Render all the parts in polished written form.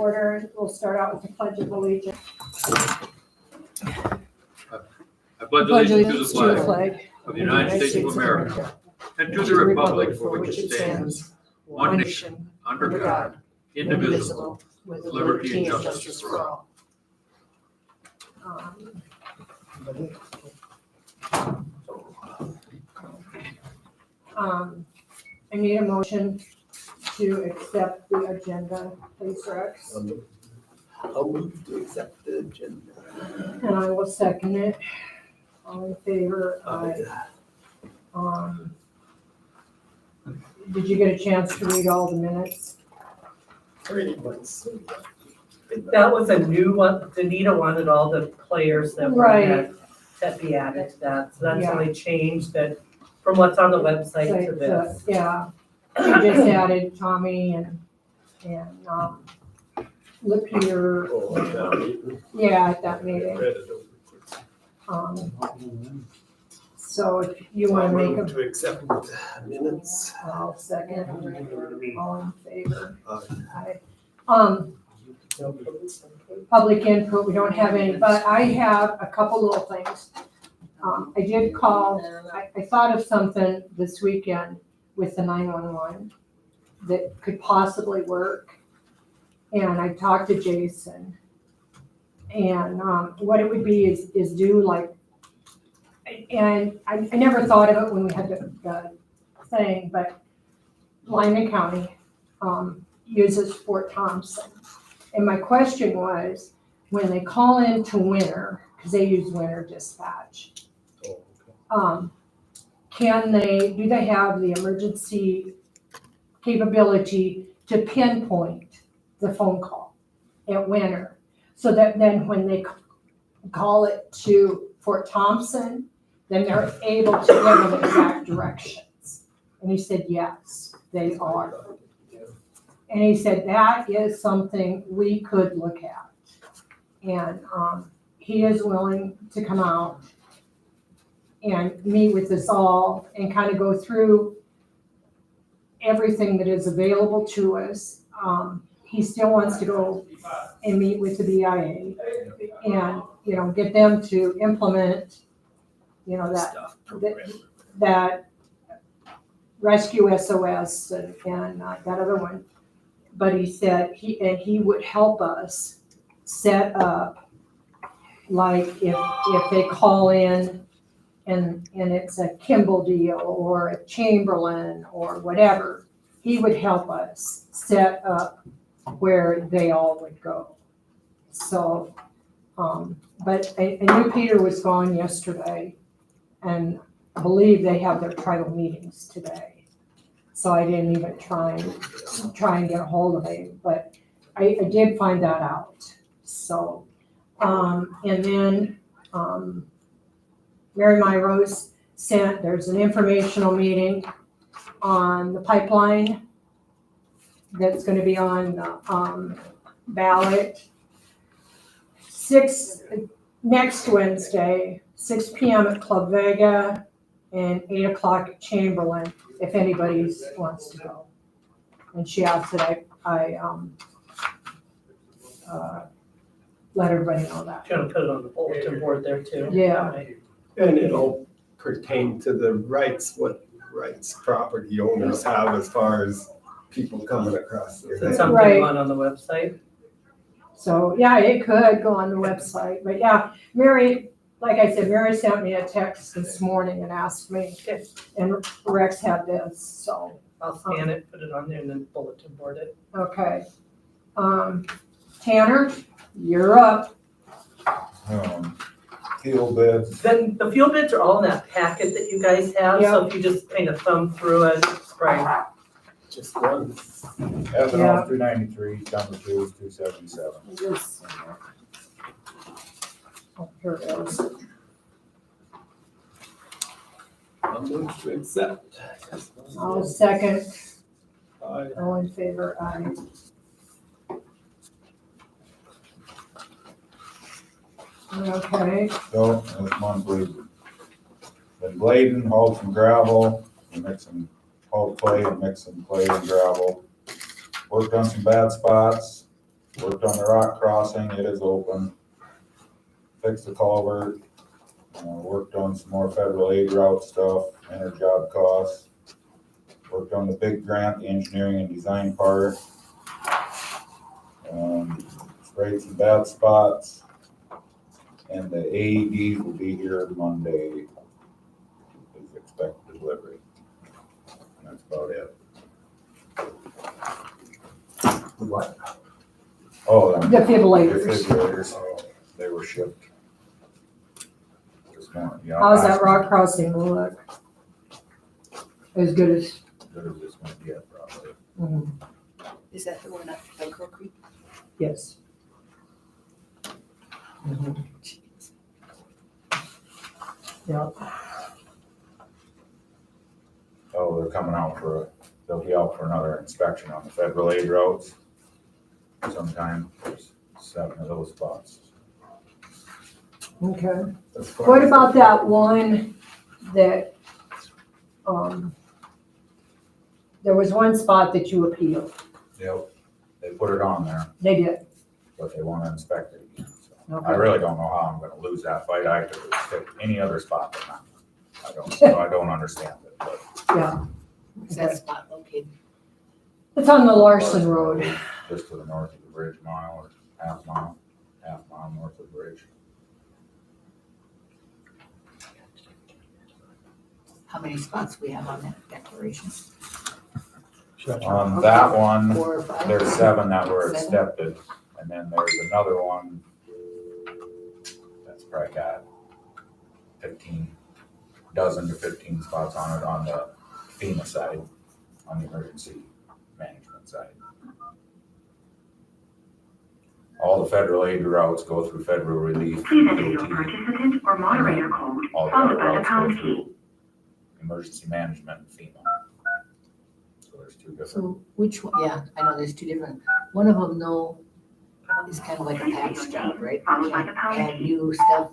order. We'll start out with the Pledge of Allegiance. I pledge allegiance to the flag of the United States of America and to the republic for which it stands, one nation, under God, indivisible, with liberty and justice for all. I need a motion to accept the agenda, please, Rex. I'll move to accept the agenda. And I will second it. All in favor? Aye. Did you get a chance to read all the minutes? Pretty much. That was a new one. Danita wanted all the players that were Right. that be added to that. So that's Yeah. only changed that from what's on the website to this. Yeah, she just added Tommy and Lapeer. Oh, that meeting. Yeah, at that meeting. Read it over quick. So if you want to I'll make move a, to accept the minutes. I'll second. All in favor? Aye. Aye. Public input, we don't have any, but I have a couple little things. I did call, I thought of something this weekend with the 911 that could possibly work. And I talked to Jason. And what it would be is do like, and I never thought of it when we had the thing, but Lyman County uses Fort Thompson. And my question was, when they call into Winter, because they use Winter Dispatch, Oh, do they have the emergency capability to pinpoint the phone call at Winter? So that then when they call it to Fort Thompson, then they're able to give them exact directions. And he said, yes, they are. And he said, that is something we could look at. And he is willing to come out and meet with us all and kind of go through everything that is available to us. He still wants to go and meet with the BIA and, get them to implement, that Rescue SOS and that other one. But he said he would help us set up, like if they call in and it's a Kimball deal or a Chamberlain or whatever, he would help us set up where they all would go. So, but I knew Peter was gone yesterday, and I believe they have their tribal meetings today. So I didn't even try and get a hold of him, but I did find that out. So, and then Mary Rose there's an informational meeting on the pipeline that's going to be on the ballot next Wednesday, 6 p.m. at Club Vega and 8 o'clock at Chamberlain, if anybody wants to go. And she asked that I let everybody know that. Gonna put it on the bulletin board there too. Yeah. And it'll pertain to the rights, what rights property owners have as far as people coming across their Is it land. something Right. you want on the website? So, yeah, it could go on the website, but yeah, Mary, like I said, Mary sent me a text this morning and asked me, and Rex had this, so, I'll scan it, put it on there and then bulletin board it. okay. Tanner, you're up. Fuel bids, Then the fuel bids are all in that packet that you guys have, so if you just kind of thumb through it, right? Just one. ethanol 293, number 2 277. This, oh, here it is. I'll move to accept. I'll second. Aye. All in favor, aye. Okay, So, this month we've been blading, hauled some gravel, mixing, hauled clay and mixing clay and gravel. Worked on some bad spots, Worked on the rock crossing, it is open. Fixed the culvert. Worked on some more federal aid route stuff, inter job costs. Worked on the big grant, the engineering and design part. Sprayed some bad spots. And the AEDs will be here Monday. Is expected delivery. And that's about it. What? Oh, Defibrillators. defibrillators, they were shipped. This morning, yeah. How's that rock crossing look? As good as, Good as it's gonna get, probably. mhm, Is that the one up by Crow Creek? yes. Yeah, Oh, they're coming out they'll be out for another inspection on the federal aid roads. Sometime, there's 7 of those spots. okay. As far What as- about that one that, there was one spot that you appealed? Yep, they put it on there, They did. but they wanna inspect it again, so. I Okay. really don't know how I'm gonna lose that fight. I could pick any other spot than that. I don't understand it, but. Yeah. Is that spot located? It's on the Larson Road. Just to the north of the bridge, mile or half mile north of the bridge. How many spots we have on that declaration? On that one, 4 or 5? there's 7 that were 7? accepted, and then there's another one that's probably got 12 to 15 spots on it on the FEMA side, on the emergency management side. All the federal aid routes go through federal relief. Please enter your DOT. participant or moderator code, All the followed other by the routes go pound through key. emergency management and FEMA. So there's 2 different. So which one, yeah, I know there's 2 different, one of them though is kind of like a patch job, right? Followed by the Can't pound add key. new stuff,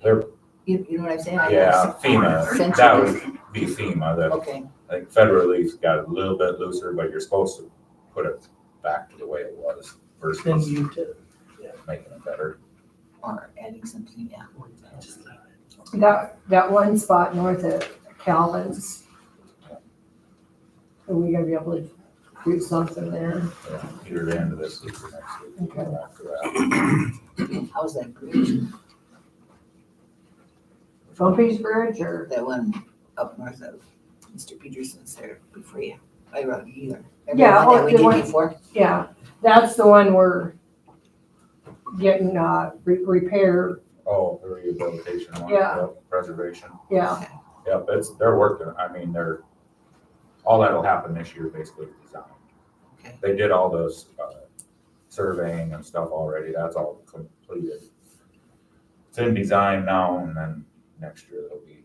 They're, you know what I'm saying? I know yeah, FEMA, Essentially. that would be FEMA, that, Okay, I think federal relief's got a little bit looser, but you're supposed to put it back to the way it was Then versus you did. making it better. or adding something, yeah. That one spot north of Calvin's. Are we gonna be able to do something there? Yeah, either the end of this week or next week, Okay. after that. How's that bridge, Bumpy's Bridge or? that one up north of Mr. Peterson's there before you, I wrote you either. Yeah, Remember the one that we the did one- before? Yeah, that's the one we're getting, repair, Oh, the rehabilitation one, Yeah. yep, preservation. yeah, Yep, they're working, I mean, all that'll happen this year basically is design. Okay. They did all those, surveying and stuff already, that's all completed. It's in design now, and then next year there'll be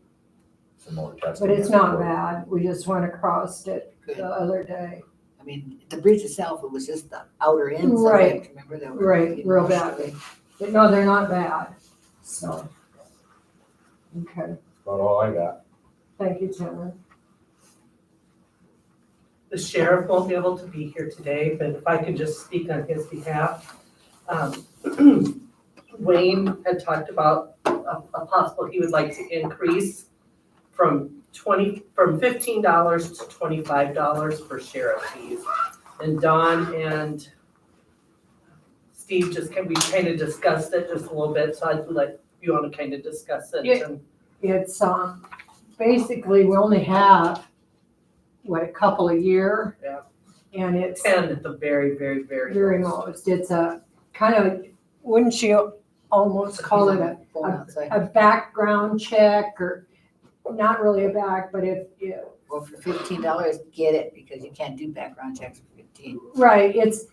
some more testing. but it's not bad. We just went across it Good. the other day. I mean, the bridge itself, it was just the outer ends of Right. it, remember that? were Right, getting real washed bad. away. But no, they're not bad, so. Okay, That's about all I got. thank you, Tim. The sheriff won't be able to be here today, but if I could just speak on his behalf. Wayne had talked about a possible, he would like to increase from $15 to $25 for sheriff fees. And Don and Steve we kind of discussed it just a little bit, so I'd like, you want to kind of discuss it? Yeah. and- It's, basically, we only have, a couple a year? Yeah. And it's 10 at the very, very, very. very most. most, it's a kind of, wouldn't you almost call it Phone outside. a background check or, not really a back, but if, Well, for $15, get it, because you can't do background checks for 15. right, it's,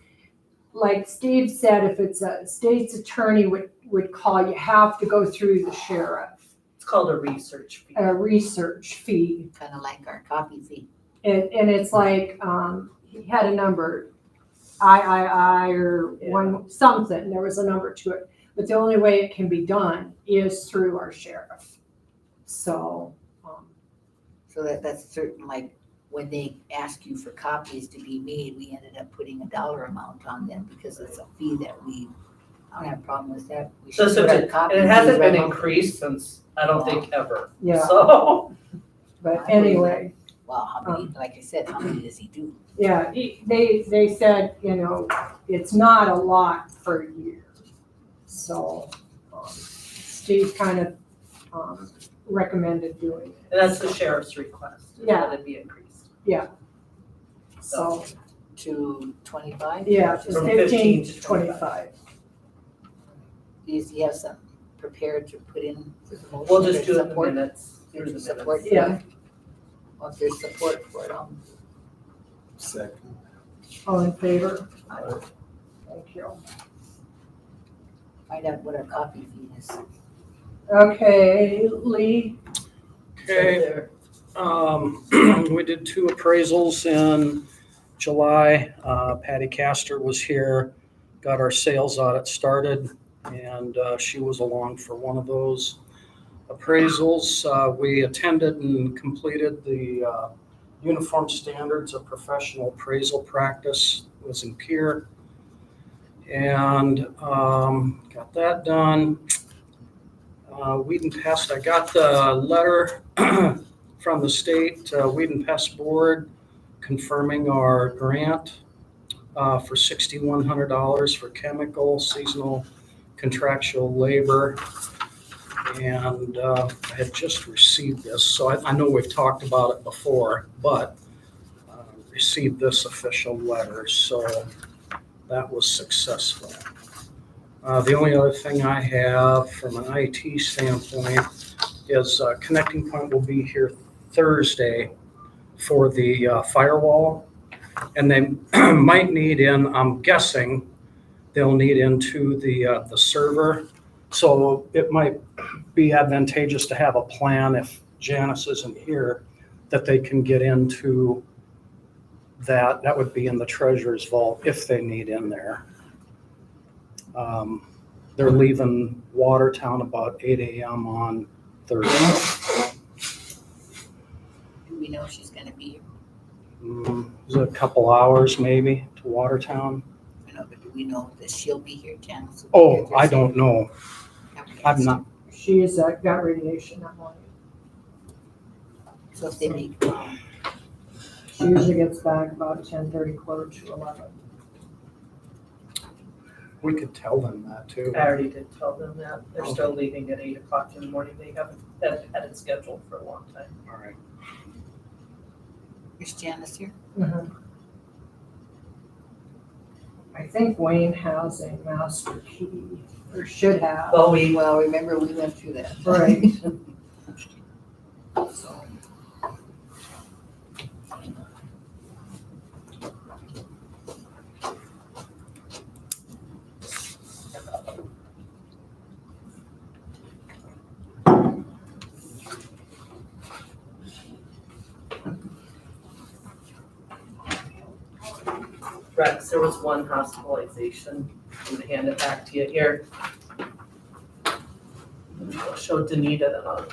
like Steve said, if it's a state's attorney would call, you have to go through the sheriff, It's called a research fee. a research fee. Kind of like our copy fee. And it's like, he had a number, I, or one, something, there was a number to it. But the only way it can be done is through our sheriff. So, So that's certain, like, when they ask you for copies to be made, we ended up putting a dollar amount on them because it's a fee that I don't have a problem with that. We should So put our and copy it hasn't fees been right on. increased since, I don't think ever. Yeah, So, but anyway, Well, how many, like I said, how many does he do? yeah, they said, it's not a lot for a year. So, Steve kind of, recommended doing it. and that's the sheriff's request, is that it be increased. So, To 25? yeah, Just- from From 15 15 to to 25. Does he have some prepared to put in for the motion? We'll just There's do it in the support? minutes, through the There's support minutes. for Yeah. it? Well, if there's support for it, Second. All in favor? Thank you. find out what our copy fee is. Okay, Lee, Okay, we did 2 appraisals in July. Patty Castor was here, got our sales audit started, and she was along for one of those appraisals. We attended and completed the Uniform Standards of Professional Appraisal Practice, was in Pier, and got that done. Weed and Pest, I got the letter from the state Weed and Pest Board confirming our grant for $6,100 for chemical, seasonal, contractual labor. And I had just received this, so I know we've talked about it before, but received this official letter, so that was successful. The only other thing I have from an IT standpoint is Connecting Point will be here Thursday for the firewall. And they might need in, I'm guessing, they'll need into the server. So it might be advantageous to have a plan if Janice isn't here, that they can get into that. That would be in the treasurer's vault if they need in there. They're leaving Watertown about 8 a.m. on Thursday. Do we know if she's gonna be here? Is it a couple hours maybe to Watertown? I know, but do we know that she'll be here, Janice? will be Oh, here I Thursday? don't know. Okay, I'm not, she is got radiation that morning. So if they make, She usually gets back about 10:30, quarter to 11. we could tell them that too. I already did tell them that, they're still leaving at 8 o'clock in the morning, they haven't had it scheduled for a long time. All right. is Janice here? I think Wayne has a master key, or should have. Well, Well, remember, we went through that. Right. So, Rex, there was one hospitalization, I'm gonna hand it back to you here. I'll show Danita the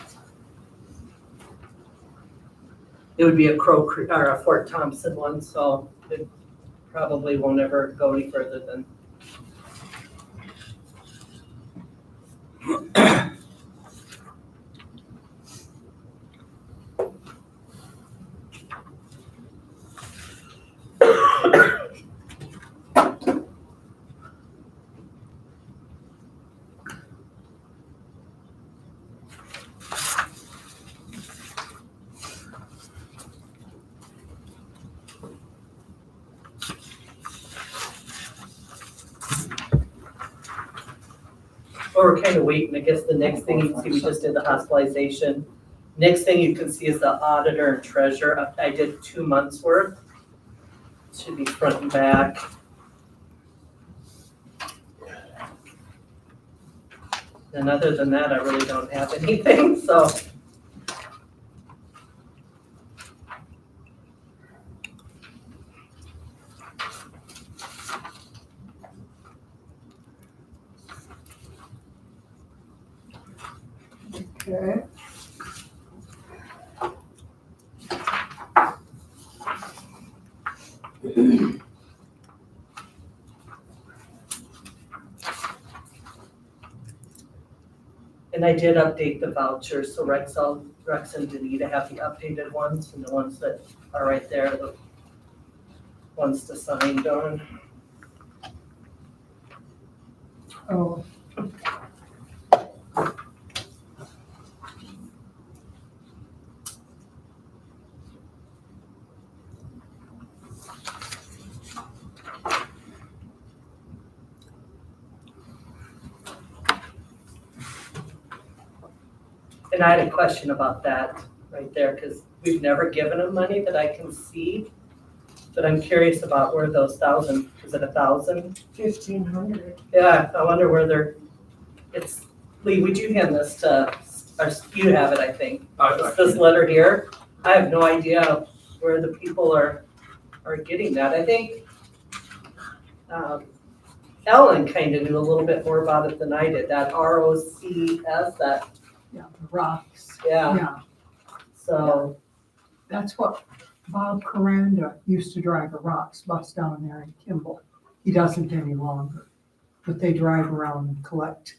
it would be a Crow Creek, or a Fort Thompson one, so it probably won't ever go any further than. Well, we're kind of waiting, I guess the next thing you can see, we just did the hospitalization. Next thing you can see is the auditor and treasurer, I did 2 months worth. Should be front and back. And other than that, I really don't have anything, so. Okay. And I did update the vouchers, so Rex and Danita have the updated ones, and the ones that are right there, the ones to sign, Dawn. Oh, And I had a question about that right there, because we've never given them money that I can see. But I'm curious about where those is it 1,000? 1,500. Yeah, I wonder where Lee, would you hand this to, or you have it, I think. This letter here, I have no idea where the people are getting that. I think Ellen kind of knew a little bit more about it than I did, that ROCS, that, Yeah, the rocks. yeah, Yeah, so, that's what Bob Coranda used to drive a rocks bus down there in Kimball. He doesn't any longer, but they drive around and collect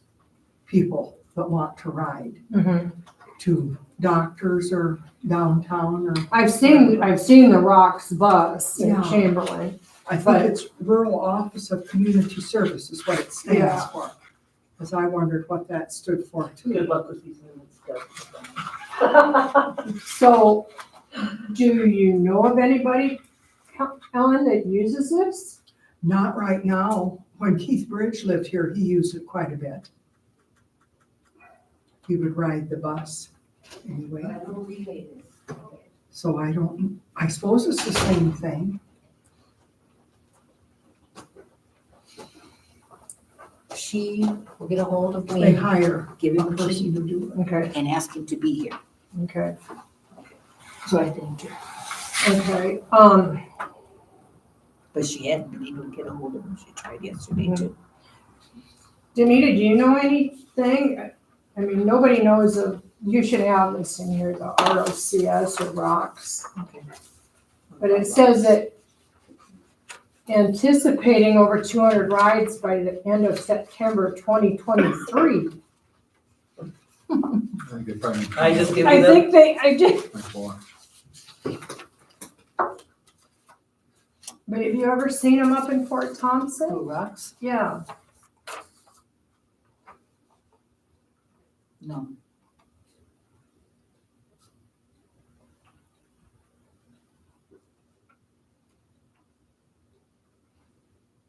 people that want to ride Mhm. to doctors or downtown or, I've seen the Rocks bus in Yeah. Chamberlain. I think it's Rural Office of Community Service is what it stands Yeah. for. Because I wondered what that stood for good too. luck with these new stuff. So, do you know of anybody, Ellen, that uses this? Not right now. When Keith Bridge lived here, he used it quite a bit. He would ride the bus anyway. So I suppose it's the same thing. She will get a hold of They me, hire give a him a person key, to do it. Okay, and ask him to be here. okay, So I thank you. okay. But she hadn't been able to get a hold of him. She tried yesterday too. Danita, do you know anything? I mean, nobody knows of, you should have this in here, the ROCS or Rocks. Okay. But it says that anticipating over 200 rides by the end of September 2023. I just give I you the, think I did. But have you ever seen them up in Fort Thompson? Oh, rocks? Yeah. No.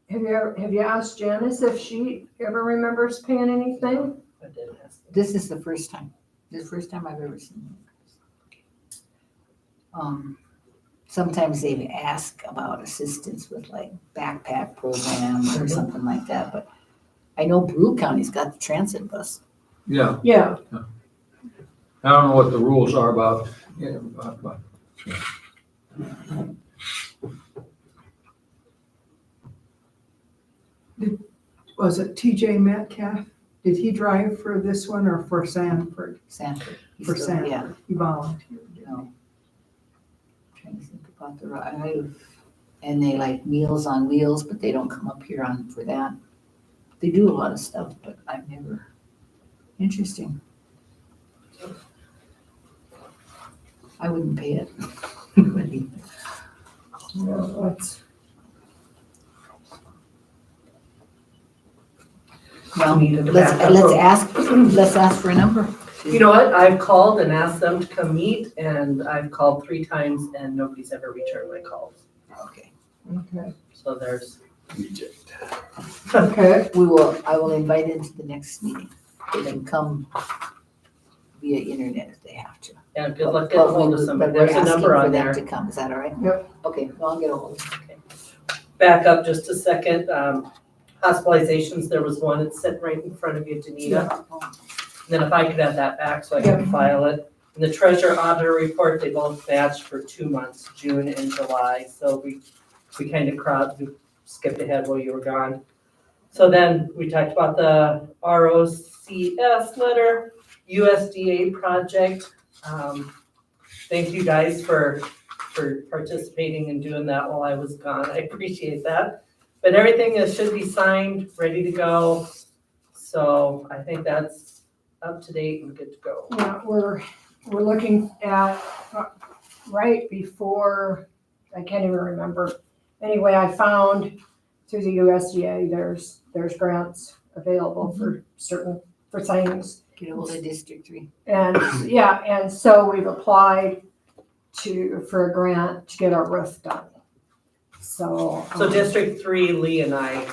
Have you asked Janice if she ever remembers paying anything? I did ask. This is the first time. This is the first time I've ever seen it. Sometimes they ask about assistance with like backpack programs or something like that, but I know Brew County's got the transit bus. Yeah, Yeah. I don't know what the rules are about, but Was it TJ Metcalf? Did he drive for this one or for Sanford? Sanford. He's For still- Sanford. Yeah, He volunteered. no. Trying to think about and they like Meals on Wheels, but they don't come up here for that. They do a lot of stuff, but I've never, interesting. I wouldn't pay it. Well, Need to let's back up. let's ask for a number. You know what? I've called and asked them to come meet, and I've called 3 times and nobody's ever returned my calls. Okay. Okay. So there's, Okay. I will invite them to the next meeting. They can come via internet if they have to. yeah, good luck getting hold of somebody. But we're There's a asking number for on them there. to come, is that all right? Yep. Okay, well, I'll get a hold of them. Back up just a second. Hospitalizations, there was one that's sitting right in front of you, Danita. And then if I could have that back so I can file it. And the treasurer auditor report, they both matched for 2 months, June and July. So we kind of skipped ahead while you were gone. So then we talked about the ROCS letter, USDA project. Thank you guys for participating and doing that while I was gone. I appreciate that. But everything should be signed, ready to go. So I think that's up to date and good to go. Yeah, we're looking at, right before, I can't even remember. Anyway, I found through the USDA, there's grants available for things. Get ahold of District 3. And, yeah, and so we've applied for a grant to get our roof done. So. So District 3, Lee and I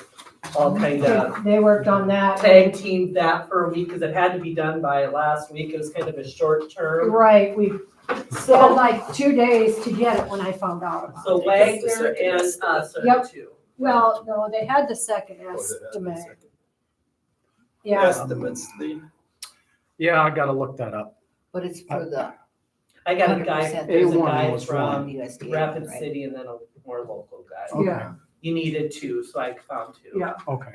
all kind of They worked on that. tag teamed that for a week because it had to be done by last week. It was kind of a short term. Right, we had So, like 2 days to get it when I found out about so it. Wagner and us are Yep. the two. Well, no, they had the second estimate. Yeah, Estimates, Lee. Yeah, I gotta look that up. But it's for the I got a guy, 100%. there's a A1 guy was from USDA, Rapid right? City and then a more local guy. Okay. Yeah. You needed two, so I found two. Yeah. Okay.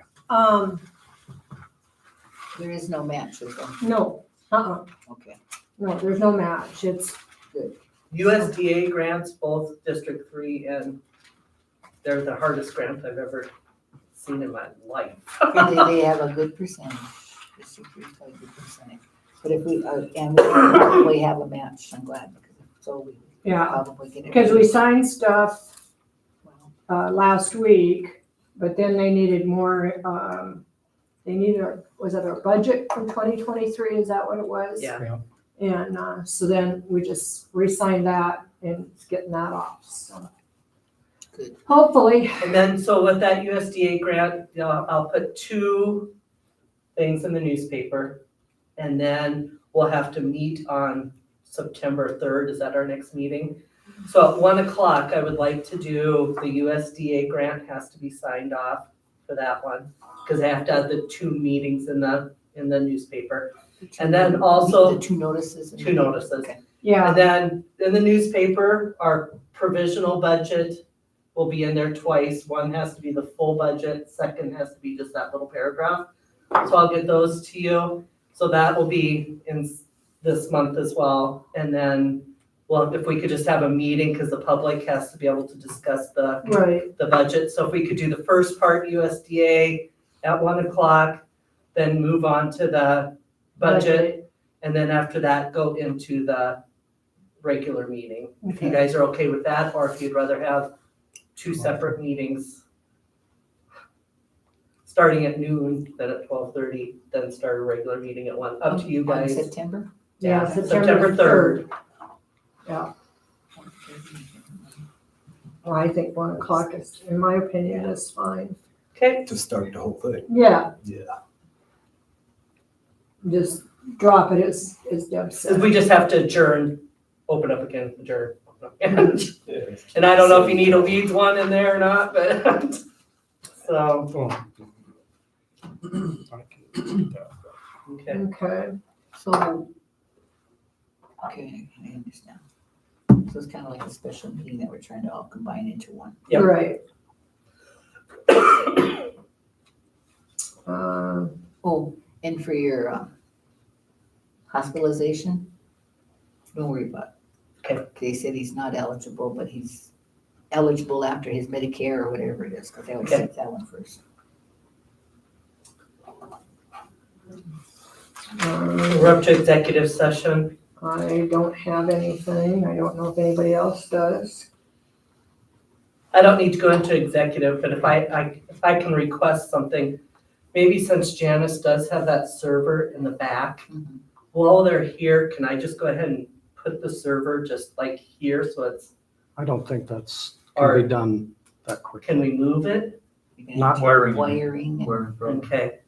There is no match, is there? No, Okay. no, there's no match. It's, USDA grants, both District 3 and they're the hardest grant I've ever seen in my life. They have a good percentage. District 3 has a good percentage. But if we, and we probably have a match, I'm glad, because if so we yeah, probably get it. because we signed stuff Well, last week, but then they needed more, was it a budget from 2023? Is that what it was? Yeah. And so then we just re-signed that and it's getting that off, so. Good. Hopefully, And then, so with that USDA grant, you know, I'll put 2 things in the newspaper. And then we'll have to meet on September 3rd. Is that our next meeting? So at 1 o'clock, I would like to do, the USDA grant has to be signed off for that one. Because I have to have the 2 meetings in the newspaper. And then also The 2 notices. 2 notices. Okay. yeah, And then in the newspaper, our provisional budget will be in there twice. One has to be the full budget, second has to be just that little paragraph. So I'll get those to you. So that will be in this month as well. And then, well, if we could just have a meeting, because the public has to be able to discuss the right, budget. So if we could do the first part USDA at 1 o'clock, then move on to the budget. And then after that, go into the regular meeting. If you Okay. guys are okay with that, or if you'd rather have 2 separate meetings. Starting at noon, then at 12:30, then start a regular meeting at 1, up to you On guys. September? yeah, September September 3rd. 3rd. Yeah, well, I think 1 o'clock is, in my opinion, is fine. Okay, To start the whole thing. Yeah, Yeah. just drop it as Deb so said. we just have to adjourn, open up again, adjourn. And Yeah. I don't know if you need a weeds one in there or not, but, so, I can do that. okay. Okay, So, okay, I understand. So it's kind of like a special meeting that we're trying to all combine into one. Yep. right. Oh, and for your hospitalization, don't worry about it. Okay. They said he's not eligible, but he's eligible after his Medicare or whatever it is, because they always Okay. take that one first. We're up to executive session. I don't have anything. I don't know if anybody else does. I don't need to go into executive, but if I can request something, maybe since Janice does have that server in the back, Mhm. while they're here, can I just go ahead and put the server just like here, so it's, I don't think that's can or be done that quick. can we move it? You're gonna Not have to wiring. Wiring. and- Okay.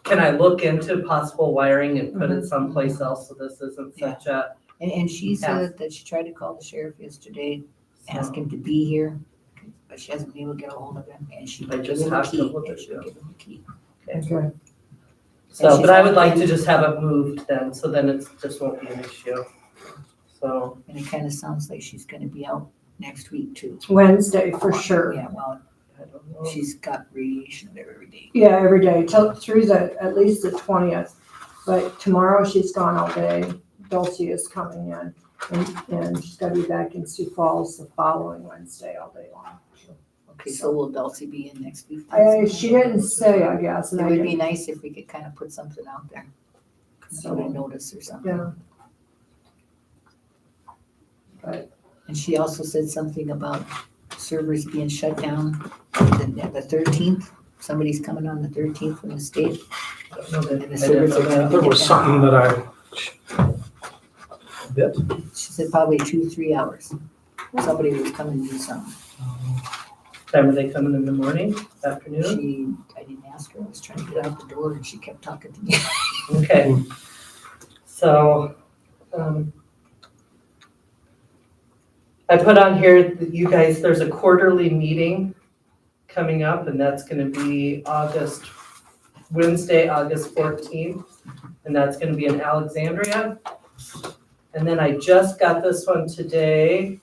Can I look into possible wiring and put it someplace else, so this isn't such a, And she Yeah. said that she tried to call the sheriff yesterday, ask him to be here, but she hasn't been able to get a hold of him, and she I would give just him a have to key, look and at she would it. give him a key. Okay. so, she's but I would not like to in- just have it moved then, so then it's, just won't be an issue. So, And it kind of sounds like she's gonna be out next week too. Wednesday for sure. Yeah, well, I don't know. she's got radiation there every day. Yeah, every day till through at least the 20th. But tomorrow she's gone all day. Dulcie is coming in and she's gotta be back in Sioux Falls the following Wednesday all day long. Okay, so will Dulcie be in next week? She didn't say, I guess, and It I would be didn't. nice if we could kind of put something out there. Sort of notice or something. Yeah. But- And she also said something about servers being shut down the 13th. Somebody's coming on the 13th from the state. And the servers are gonna be There was down. something that bit. She said probably 2-3 hours. Somebody was coming to do something. Time are they coming in the morning, afternoon? I didn't ask her, I was trying to get out the door and she kept talking to me. Okay. So, I put on here that you guys, there's a quarterly meeting coming up, and that's gonna be Wednesday, August 14th, and that's gonna be in Alexandria. And then I just got this one today,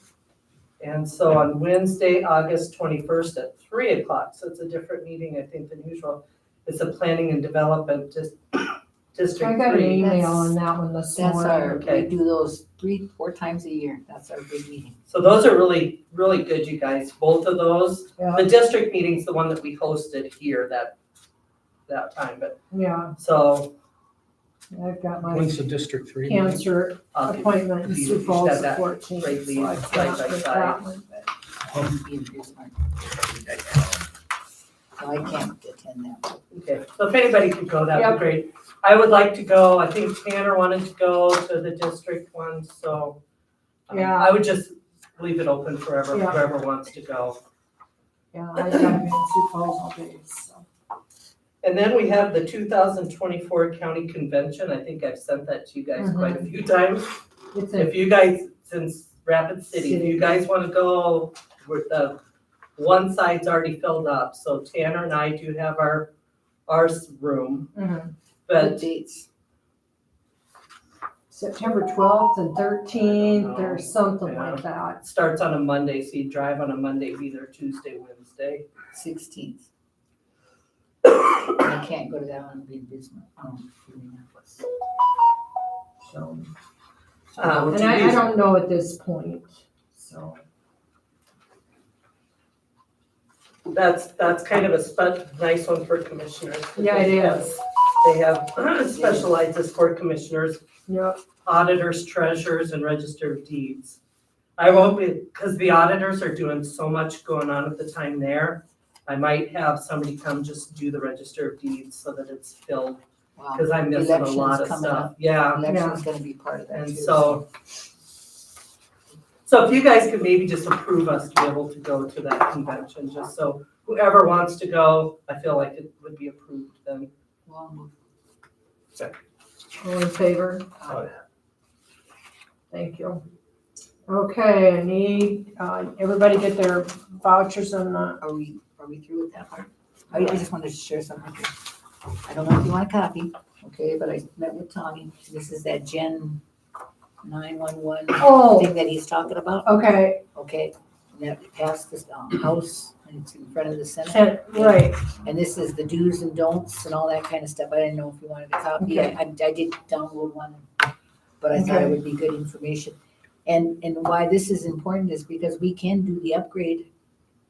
and so on Wednesday, August 21st at 3:00, so it's a different meeting, I think, than usual. It's a planning and development district I got an 3. email on that one this That's morning. our, Okay. we do those 3-4 times a year. That's our big meeting. So those are really, really good, you guys, both of those. Yeah. The district meeting's the one that we hosted here that time, but, Yeah, so. I've got my When's the District 3? cancer I'll give- appointment in you Sioux should Falls have the that 14th, right so I lead side can't by get side. that one. but- I'll be in Bismarck. So I can't attend that. Okay, so if anybody could go, that'd Yep. be great. I would like to go, I think Tanner wanted to go to the district one, so. Yeah. I would just leave it open for Yeah. whoever wants to go. Yeah, I've got to be in Sioux Falls all day, so. And then we have the 2024 county convention. I think I've sent that to you guys quite a few times. It's a, If you guys, since Rapid City, if you guys want to go, one side's already filled up. So Tanner and I do have our room, mhm. What but dates? September 12th and 13th or something Yeah. like that. it starts on a Monday, so you drive on a Monday, be there Tuesday, Wednesday. 16th. I can't go to that one, I'll be in Bismarck. Indianapolis. So, Um, and I don't know at this point, so. That's kind of a nice one for commissioners. Yeah, it is. They have specializes for commissioners, Yep. auditors, treasurers, and register of deeds. I won't be, because the auditors are doing so much going on at the time there. I might have somebody come just do the register of deeds so that it's filled, Wow. because I'm missing a lot of Election's coming stuff. up. Yeah, Election's gonna be part of that too. and so if you guys could maybe just approve us to be able to go to that convention, just so whoever wants to go, I feel like it would be approved then. Well, All in favor? Aye. Thank you. Okay, I need, everybody get their vouchers and, Are we through with that part? I just wanted to share something with you. I don't know if you want a copy, okay, but I met with Tommy. This is that Gen 911 oh, thing that he's talking about, okay, okay? And that passed this house and it's in front of the Senate. right, And this is the do's and don'ts and all that kind of stuff. I didn't know if you wanted a copy. Okay. I did download one, but I thought it would be good information. And why this is important is because we can do the upgrade,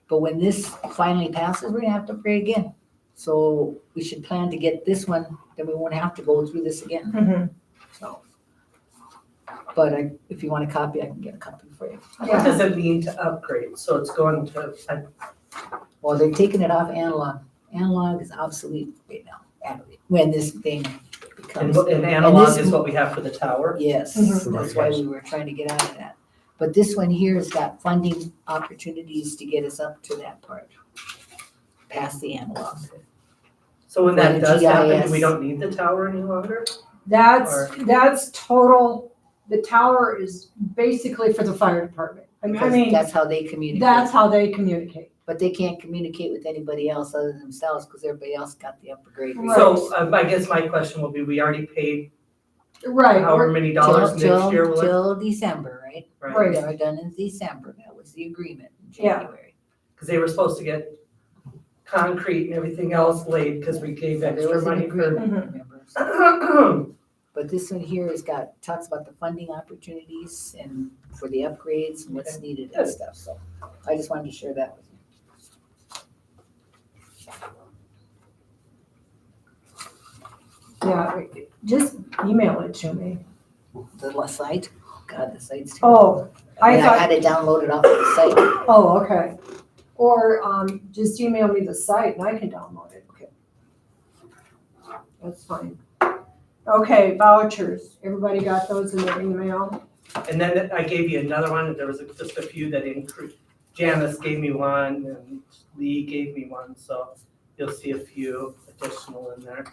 but when this finally passes, we're gonna have to upgrade again. So we should plan to get this one, then we won't have to go through this again, mhm. so. But if you want a copy, I can get a copy for you. What does it mean to upgrade? So it's going to, Well, they're taking it off analog. Analog is obsolete right now, when this thing becomes. and analog this- is what we have for the tower? Yes, Mhm. that's why we were trying to get out of that. But this one here has got funding opportunities to get us up to that part, past the analog. So when For that the does happen, do we GIS. don't need the tower any longer? That's total, the tower is basically for the fire department. I Because mean, that's how they communicate. that's how they communicate. But they can't communicate with anybody else other than themselves, because everybody else got the upgrade. Right. So I guess my question will be, we already paid Right, however many dollars next year will it? Till December, right? Right. They were done in December, that was the agreement in Yeah. January. Because they were supposed to get concrete and everything else laid because we gave There extra was an money for. agreement, remember? So- But this one here talks about the funding opportunities and for the upgrades and what's needed and stuff, so I just wanted to share that with you. Yeah, just email it to me. The site, oh God, the site's. Oh, I I thought, had it downloaded off the site. oh, okay. Or, just email me the site and I can download it. Okay. That's fine. Okay, vouchers. Everybody got those in their email? And then I gave you another one, there was just a few that increased. Janice gave me one and Lee gave me one, so you'll see a few additional in there.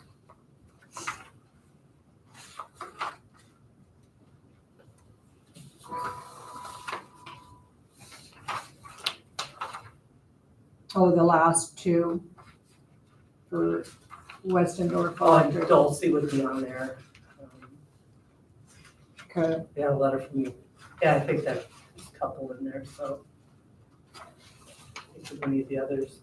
Oh, the last two for Weston Norfolk Oh, and Electric. Dulcie would be on there. Okay, We had a letter from you. Yeah, I think there's a couple in there, so. If any of the others.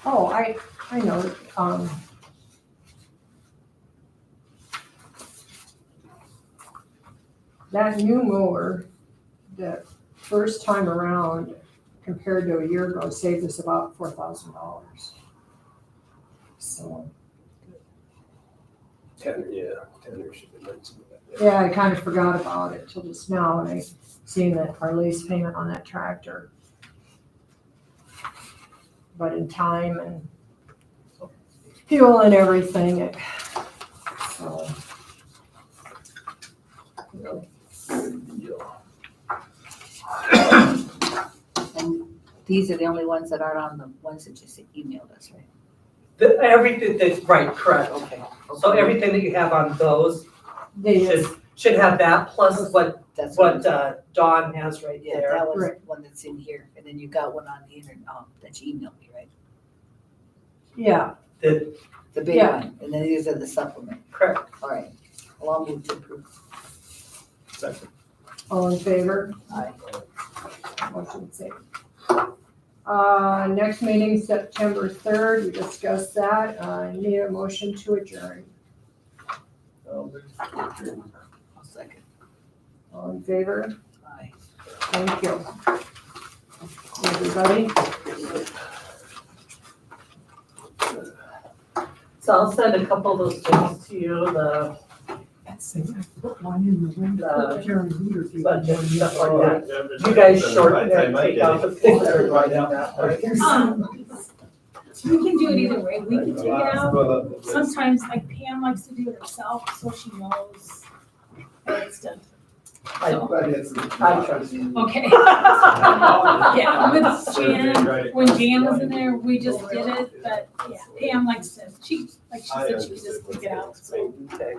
oh, I know, that new mower, the first time around compared to a year ago, saved us about $4,000. So, Tanner should have mentioned that. yeah, I kind of forgot about it till just now, and I seen that our lease payment on that tractor. But in time and fuel and everything, so. And these are the only ones that aren't on the ones that you emailed us, right? Everything that's, right, correct. Okay. So everything that you have on those They should have that plus what That's what Dawn has right Yeah, there. that was Right. one that's in here, and then you got one on the internet, that you emailed me, right? yeah, The, The big Yeah. one, and then these are the supplement, correct. all right. Well, I'll move to approve. Second. all in favor? Aye. Motion saved. Next meeting, September 3rd, we discussed that. Need a motion to adjourn. I'll second. All in favor? Aye. Thank you. Everybody? So I'll send a couple of those things to you, the I put one in the window. Jerry Reader gave me budget, one. stuff like that. You guys shorten it, take out the picture, write down that part. We can do it either way. We can take it out. Sometimes like Pam likes to do it herself, so she knows that it's done. I trust you. Okay. Yeah, with Jan, when Jan was in there, we just did it, but yeah, Pam likes to, she said she could just take it out. So Okay.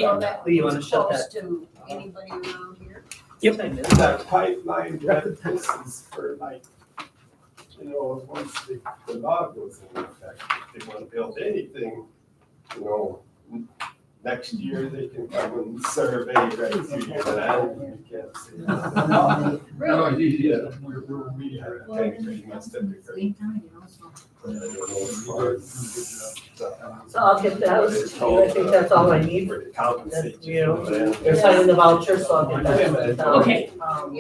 yeah, Lee, you wanna shut that? to anybody around here? Yep. That pipeline repetitions for like, once the law goes in effect, if they want to build anything, next year they can come and survey right through your land. You can't see. No, it's easy. Yeah, we're pretty much different. So I'll get that, I think that's all I need. For the compensation. That's, you know, they're signing the voucher, so I'll get that. Okay. Um,